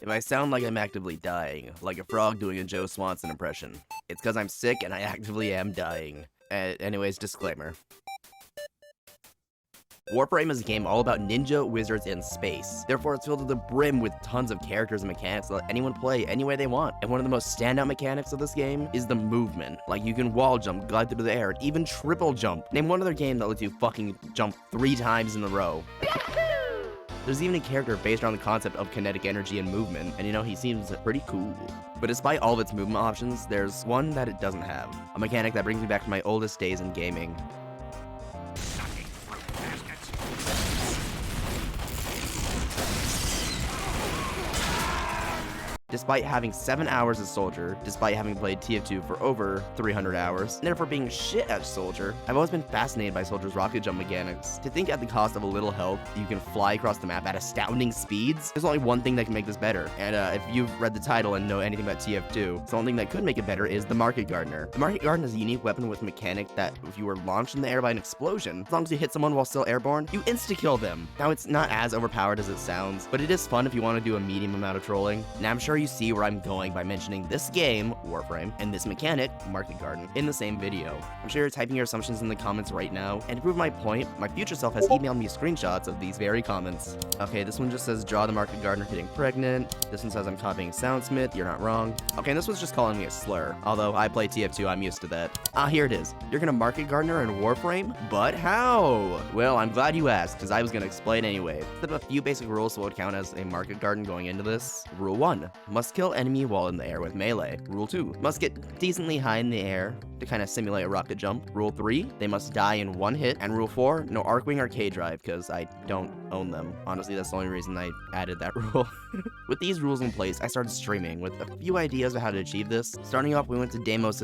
If I sound like I'm actively dying, like a frog doing a Joe Swanson impression, it's because I'm sick and I actively am dying. Anyways, disclaimer. Warframe is a game all about ninja, wizards, and space. Therefore, it's filled to the brim with tons of characters and mechanics to let anyone play any way they want. And one of the most standout mechanics of this game is the movement. Like, you can wall jump, glide through the air, and even triple jump. Name one other game that lets you fucking jump 3 times in a row. There's even a character based around the concept of kinetic energy and movement, and you know, he seems pretty cool. But despite all of its movement options, there's one that it doesn't have. A mechanic that brings me back to my oldest days in gaming. Despite having 7 hours as Soldier, despite having played TF2 for over 300 hours, and therefore being shit as Soldier, I've always been fascinated by Soldier's rocket jump mechanics. To think at the cost of a little health, you can fly across the map at astounding speeds, there's only one thing that can make this better. And if you've read the title and know anything about TF2, the only thing that could make it better is the Market Gardener. The Market Gardener is a unique weapon with mechanic that if you were launched in the air by an explosion, as long as you hit someone while still airborne, you insta-kill them. Now, it's not as overpowered as it sounds, but it is fun if you want to do a medium amount of trolling. Now, I'm sure you see where I'm going by mentioning this game, Warframe, and this mechanic, Market Garden, in the same video. I'm sure you're typing your assumptions in the comments right now, and to prove my point, my future self has emailed me screenshots of these very comments. Okay, this one just says, draw the Market Gardener getting pregnant. This one says, I'm copying Soundsmith, you're not wrong. Okay, and this one's just calling me a slur, although I play TF2, I'm used to that. Here it is. You're gonna Market Gardener in Warframe? But how? Well, I'm glad you asked, because I was gonna explain anyway. Set up a few basic rules so it would count as a Market Garden going into this. Rule 1, must kill enemy while in the air with melee. Rule 2, must get decently high in the air to kind of simulate a rocket jump. Rule 3, they must die in 1 hit. And rule 4, no Arcwing or K-Drive, because I don't own them. Honestly, that's the only reason I added that rule. With these rules in place, I started streaming with a few ideas of how to achieve this. Starting off, we went to Deimos'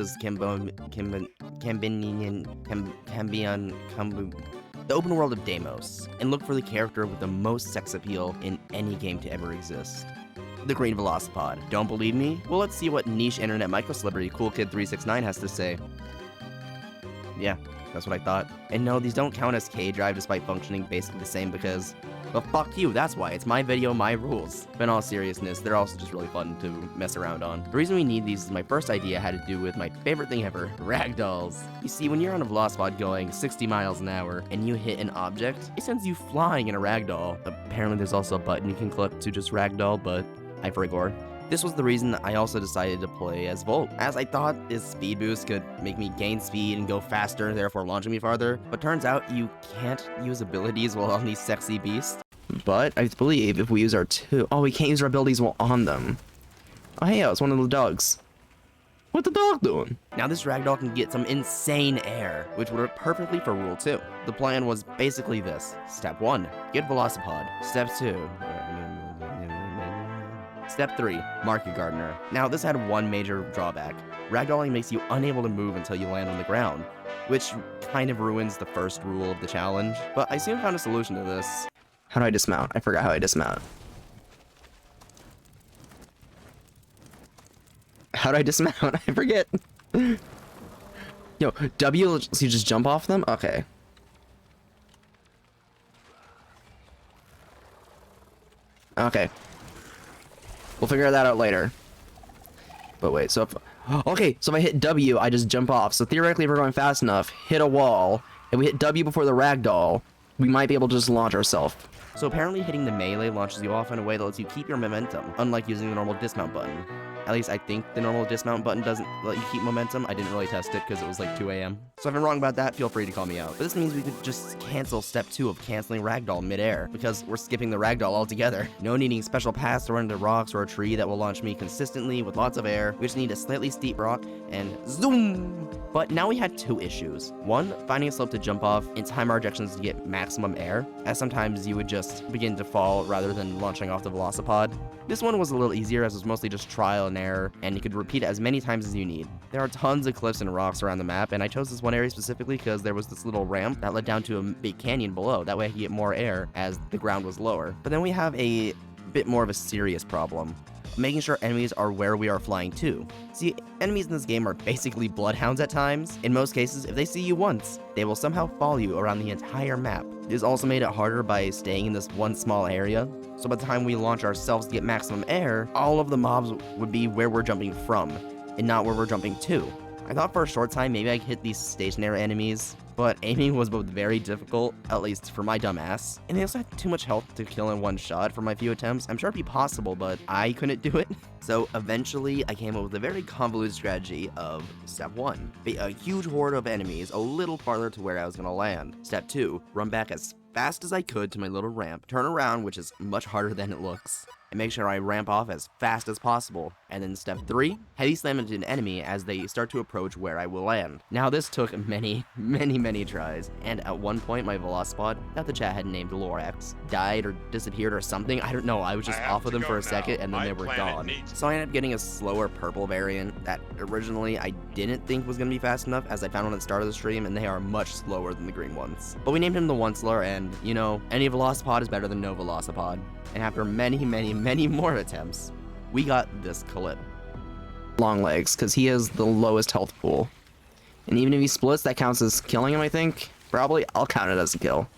the open world of Deimos, and looked for the character with the most sex appeal in any game to ever exist. The Green Velocipod. Don't believe me? Well, let's see what niche internet micro-celebrity CoolKid369 has to say. Yeah, that's what I thought. And no, these don't count as K-Drive despite functioning basically the same because, well, fuck you, that's why. It's my video, my rules. But in all seriousness, they're also just really fun to mess around on. The reason we need these is my first idea had to do with my favorite thing ever, ragdolls. You see, when you're on a Velocipod going 60 miles an hour and you hit an object, it sends you flying in a ragdoll. Apparently there's also a button you can click to just ragdoll, but I forgot. This was the reason I also decided to play as Volt, as I thought his speed boost could make me gain speed and go faster, therefore launching me farther. But turns out you can't use abilities while on these sexy beasts. But I believe if we use our we can't use our abilities while on them. Oh hey, it's one of the dogs. What the dog doing? Now this ragdoll can get some insane air, which would work perfectly for Rule 2. The plan was basically this. Step 1, get Velocipod. Step 2, Step 3, Market Gardener. Now, this had one major drawback. Ragdolling makes you unable to move until you land on the ground, which kind of ruins the first rule of the challenge. But I soon found a solution to this. How do I dismount? I forgot how I dismount. How do I dismount? I forget. Yo, W, so you just jump off them? Okay. Okay. We'll figure that out later. But wait, so if... Okay, so if I hit W, I just jump off. So theoretically, if we're going fast enough, hit a wall, and we hit W before the ragdoll, we might be able to just launch ourselves. So apparently hitting the melee launches you off in a way that lets you keep your momentum, unlike using the normal dismount button. At least I think the normal dismount button doesn't let you keep momentum. I didn't really test it because it was like 2 AM. So if I'm wrong about that, feel free to call me out. But this means we could just cancel step 2 of canceling ragdoll midair, because we're skipping the ragdoll altogether. No needing special paths to run into rocks or a tree that will launch me consistently with lots of air. We just need a slightly steep rock and zoom! But now we had 2 issues. 1, finding a slope to jump off and time our ejections to get maximum air, as sometimes you would just begin to fall rather than launching off the Velocipod. This one was a little easier as it was mostly just trial and error, and you could repeat it as many times as you need. There are tons of cliffs and rocks around the map, and I chose this one area specifically because there was this little ramp that led down to a big canyon below. That way I could get more air as the ground was lower. But then we have a bit more of a serious problem. making sure enemies are where we are flying to. See, enemies in this game are basically bloodhounds at times. In most cases, if they see you once, they will somehow follow you around the entire map. This also made it harder by staying in this one small area, so by the time we launch ourselves to get maximum air, all of the mobs would be where we're jumping from, and not where we're jumping to. I thought for a short time maybe I could hit these stationary enemies, but aiming was both very difficult, at least for my dumbass, and they also had too much health to kill in one shot for my few attempts. I'm sure it'd be possible, but I couldn't do it. So eventually, I came up with a very convoluted strategy of step 1, bait a huge horde of enemies a little farther to where I was going to land. Step 2, run back as fast as I could to my little ramp, turn around, which is much harder than it looks, and make sure I ramp off as fast as possible. And then step 3, heavy slam into an enemy as they start to approach where I will land. Now this took many tries, and at one point my Velocipod, that the chat had named Lorax, died or disappeared or something. I don't know, I was just off of them for a second and then they were gone. So I ended up getting a slower purple variant that originally I didn't think was going to be fast enough, as I found one at the start of the stream, and they are much slower than the green ones. But we named him the Onceler, and you know, any Velocipod is better than no Velocipod. And after many more attempts, we got this clip. Long legs, because he has the lowest health pool. And even if he splits, that counts as killing him, I think. Probably, I'll count it as a kill.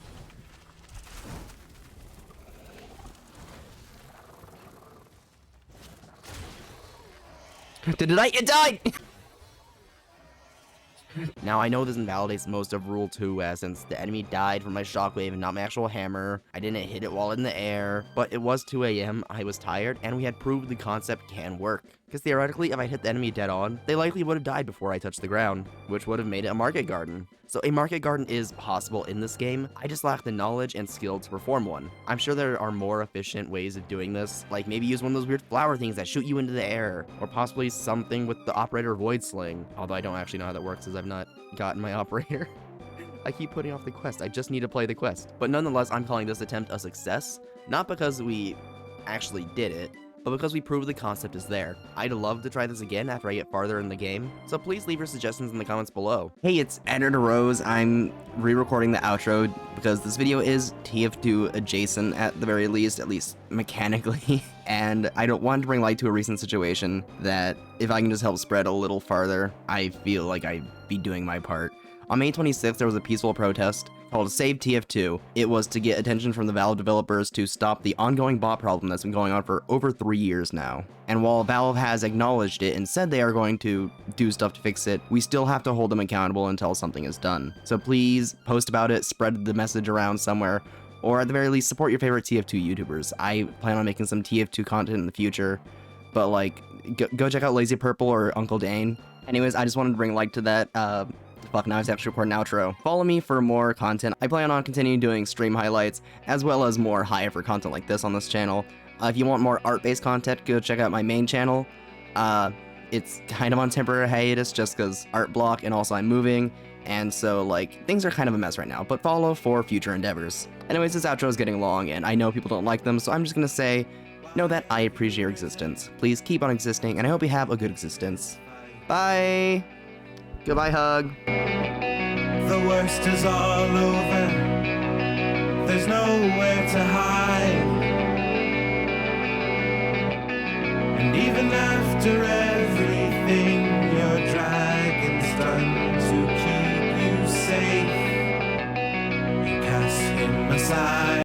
Did it? It died! Now, I know this invalidates most of Rule 2, since the enemy died from my shockwave and not my actual hammer. I didn't hit it while in the air, but it was 2 AM, I was tired, and we had proved the concept can work. Because theoretically, if I hit the enemy dead on, they likely would have died before I touched the ground, which would have made it a market garden. So a market garden is possible in this game, I just lack the knowledge and skill to perform one. I'm sure there are more efficient ways of doing this, like maybe use one of those weird flower things that shoot you into the air, or possibly something with the operator void sling, although I don't actually know how that works as I've not gotten my operator. I keep putting off the quest, I just need to play the quest. But nonetheless, I'm calling this attempt a success, not because we actually did it, but because we proved the concept is there. I'd love to try this again after I get farther in the game, so please leave your suggestions in the comments below. Hey, it's Ender Rose. I'm re-recording the outro because this video is TF2 adjacent at the very least mechanically, and I don't want to bring light to a recent situation that if I can just help spread a little farther, I feel like I'd be doing my part. On May 26th, there was a peaceful protest called Save TF2. It was to get attention from the Valve developers to stop the ongoing bot problem that's been going on for over 3 years now. And while Valve has acknowledged it and said they are going to do stuff to fix it, we still have to hold them accountable until something is done. So please post about it, spread the message around somewhere, or at the very least support your favorite TF2 YouTubers. I plan on making some TF2 content in the future, but like, go check out Lazy Purple or Uncle Dane. Anyways, I just wanted to bring light to that. Fuck, now I have to actually record an outro. Follow me for more content. I plan on continuing doing stream highlights, as well as more high-effort content like this on this channel. If you want more art-based content, go check out my main channel. It's kind of on temporary hiatus just because art block, and also I'm moving, and so, like, things are kind of a mess right now, but follow for future endeavors. Anyways, this outro is getting long, and I know people don't like them, so I'm just gonna say, know that I appreciate your existence. Please keep on existing, and I hope you have a good existence. Bye! Goodbye, hug. The worst is all over. There's nowhere to hide. And even after every